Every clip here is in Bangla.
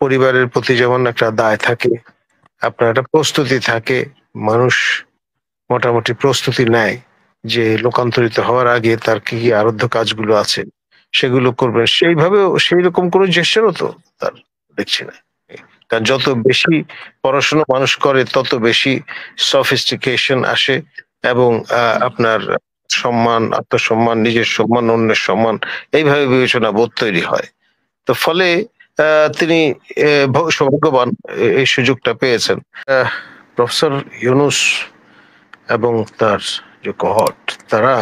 পরিবারের প্রতি যেমন একটা দায় থাকে, আপনার একটা প্রস্তুতি থাকে। মানুষ মোটামুটি প্রস্তুতি নেয় যে লোকান্তরিত হওয়ার আগে তার কি, কি আরধ্য কাজগুলো আছে সেগুলো করবেন। সেইভাবেও সেইরকম কোনো জেস্চারও তো তার দেখছি না। কারণ যত বেশি পড়াশোনা মানুষ করে তত বেশি সফিস্টিকেশন আসে এবং আপনার সম্মান, আত্মসম্মান, নিজের সম্মান, অন্যের সম্মান এইভাবে বিবেচনা বোধ তৈরি হয়। তো ফলে তিনি সৌভাগ্যবান এই সুযোগটা পেয়েছেন। প্রফেসর ইউনুস এবং তার যে কহর্ট তারা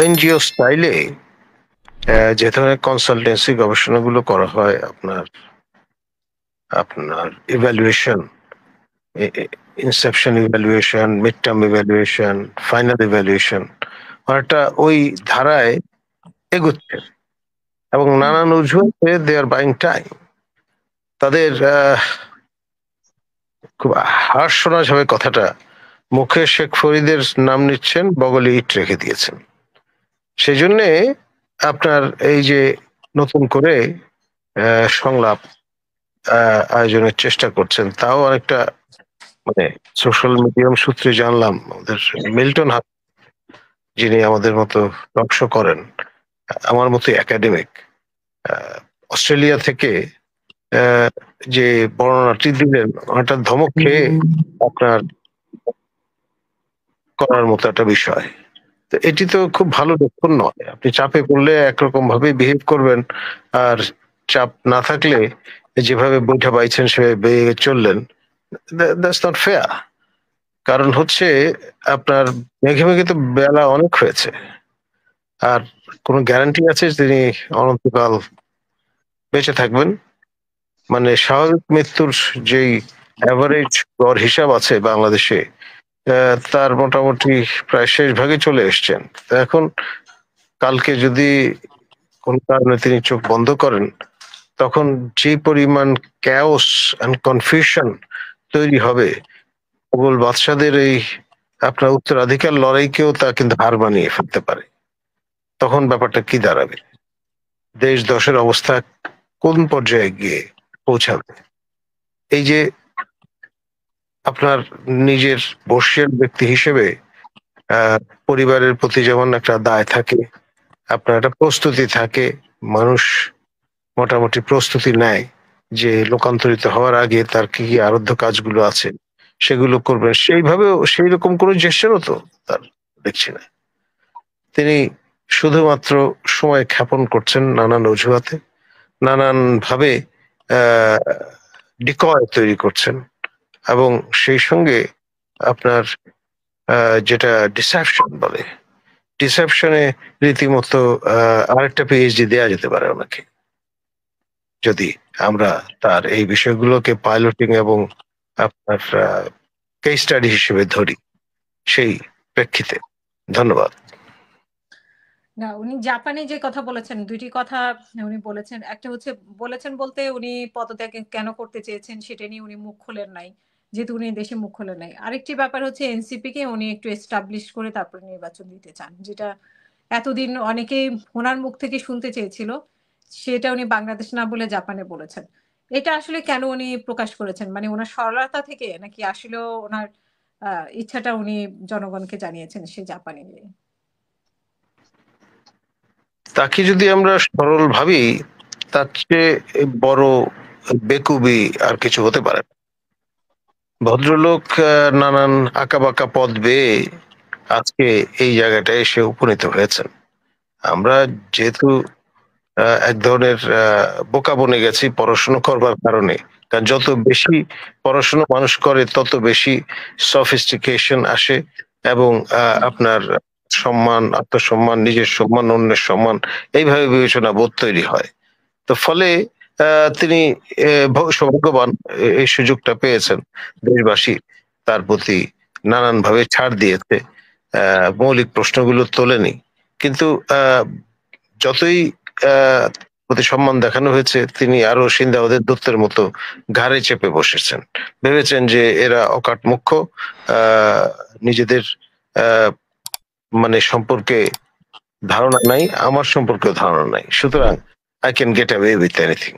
এনজিও স্টাইলে যে ধরনের কনসালটেন্সি গবেষণাগুলো করা হয়, আপনার আপনার evaluation, Inception evaluation, mid term evaluation, final evaluation, অনেকটা ওই ধারায় এগুচ্ছে এবং নানান অজুহাতে দে আর বাইং টাইম। তাদের খুব হার্শ শোনা যাবে কথাটা, মুখে শেখ ফরিদের নাম নিচ্ছেন, বগলে ইট রেখে দিয়েছেন। সেই জন্যে আপনার এই যে নতুন করে সংলাপ আয়োজনের চেষ্টা করছেন, তাও অনেকটা মানে সোশ্যাল মিডিয়াম সূত্রে জানলাম আমাদের মিল্টন যিনি আমাদের মতো টক শো করেন, আমার মতো একাডেমিক, অস্ট্রেলিয়া থেকে যে বর্ণনাটি দিলেন অনেকটা ধমক খেয়ে আপনার করার মতো একটা বিষয়। তো এটি তো খুব ভালো লক্ষণ নয়। আপনি চাপে পড়লে একরকম ভাবে বিহেভ করবেন, আর চাপ না থাকলে যেভাবে বৈঠা পাইছেন সেভাবে বেয়ে চললেন, দ্যাটস নট ফেয়ার। কারণ হচ্ছে আপনার মেঘে মেঘে তো বেলা অনেক হয়েছে, আর কোন গ্যারান্টি আছে যে তিনি অনন্তকাল বেঁচে থাকবেন? মানে স্বাভাবিক মৃত্যুর যেই অ্যাভারেজ গড় হিসাব আছে বাংলাদেশে, তার মোটামুটি প্রায় শেষ ভাগে চলে এসছেন। তো এখন কালকে যদি কোন কারণে তিনি চোখ বন্ধ করেন, তখন যে পরিমাণ ক্যাওস এন্ড কনফিউশন তৈরি হবে, মোগল বাদশাদের এই আপনার উত্তরাধিকার লড়াইকেও তা কিন্তু হার মানিয়ে ফেলতে পারে। তখন ব্যাপারটা কি দাঁড়াবে? দেশ দশের অবস্থা কোন পর্যায়ে গিয়ে পৌঁছাবে? এই যে আপনার নিজের বর্ষীয়ান ব্যক্তি হিসেবে পরিবারের প্রতি যেমন একটা দায় থাকে, আপনার একটা প্রস্তুতি থাকে। মানুষ মোটামুটি প্রস্তুতি নেয় যে লোকান্তরিত হওয়ার আগে তার কি, কি আরধ্য কাজগুলো আছে সেগুলো করবেন। সেইভাবেও সেইরকম কোনো জেস্চারও তো তার দেখছি না। তিনি শুধুমাত্র সময় ক্ষেপণ করছেন নানান অজুহাতে, নানান ভাবে ডিকয় তৈরি করছেন এবং সেই সঙ্গে আপনার যেটা ডিসেপশন বলে, ডিসেপশনে রীতিমতো আরেকটা পিএইচডি দেয়া যেতে পারে ওনাকে, যদি আমরা তার এই বিষয়গুলোকে পাইলটিং এবং আপনার কেস স্টাডি হিসেবে ধরি সেই প্রেক্ষিতে। ধন্যবাদ। না, উনি জাপানে যে কথা বলেছেন, ২ টি কথা উনি বলেছেন। একটা হচ্ছে বলেছেন বলতে উনি পদত্যাগ কেন করতে চেয়েছেন সেটা নিয়ে উনি মুখ খোলেন নাই। যেহেতু উনি দেশে মুখ খোলেন নাই। আরেকটি ব্যাপার হচ্ছে এনসিপি কে উনি একটু এস্টাবলিশ করে তারপরে নির্বাচন দিতে চান। যেটা এতদিন অনেকেই উনার মুখ থেকে শুনতে চেয়েছিল। সেটা উনি বাংলাদেশ না বলে জাপানে বলেছেন। এটা আসলে কেন উনি প্রকাশ করেছেন? মানে উনার সরলতা থেকে নাকি আসলেও উনার ইচ্ছাটা উনি জনগণকে জানিয়েছেন সে জাপানে গিয়ে? তাকে যদি আমরা সরল ভাবি, তার চেয়ে বড় বেকুবি আর কিছু হতে পারে না। ভদ্রলোক নানান আঁকাবাঁকা পথ বেয়ে আজকে এই জায়গাটায় এসে উপনীত হয়েছেন। আমরা যেহেতু এক ধরনের বোকা বনে গেছি পড়াশোনা করবার কারণে। কারণ যত বেশি পড়াশোনা মানুষ করে তত বেশি সফিস্টিকেশন আসে এবং আপনার সম্মান, আত্মসম্মান, নিজের সম্মান, অন্যের সম্মান এইভাবে বিবেচনা বোধ তৈরি হয়। তো ফলে তিনি সৌভাগ্যবান এই সুযোগটা পেয়েছেন। দেশবাসী তার প্রতি নানানভাবে ছাড় দিয়েছে, মৌলিক প্রশ্নগুলো তোলেনি। কিন্তু যতই প্রতি সম্মান দেখানো হয়েছে, তিনি আরো সিন্দাবাদের দূতের মতো ঘাড়ে চেপে বসেছেন। ভেবেছেন যে এরা অকাট মুখ্য, নিজেদের আহ, মানে সম্পর্কে ধারণা নাই, আমার সম্পর্কেও ধারণা নাই, সুতরাং I can get away with anything.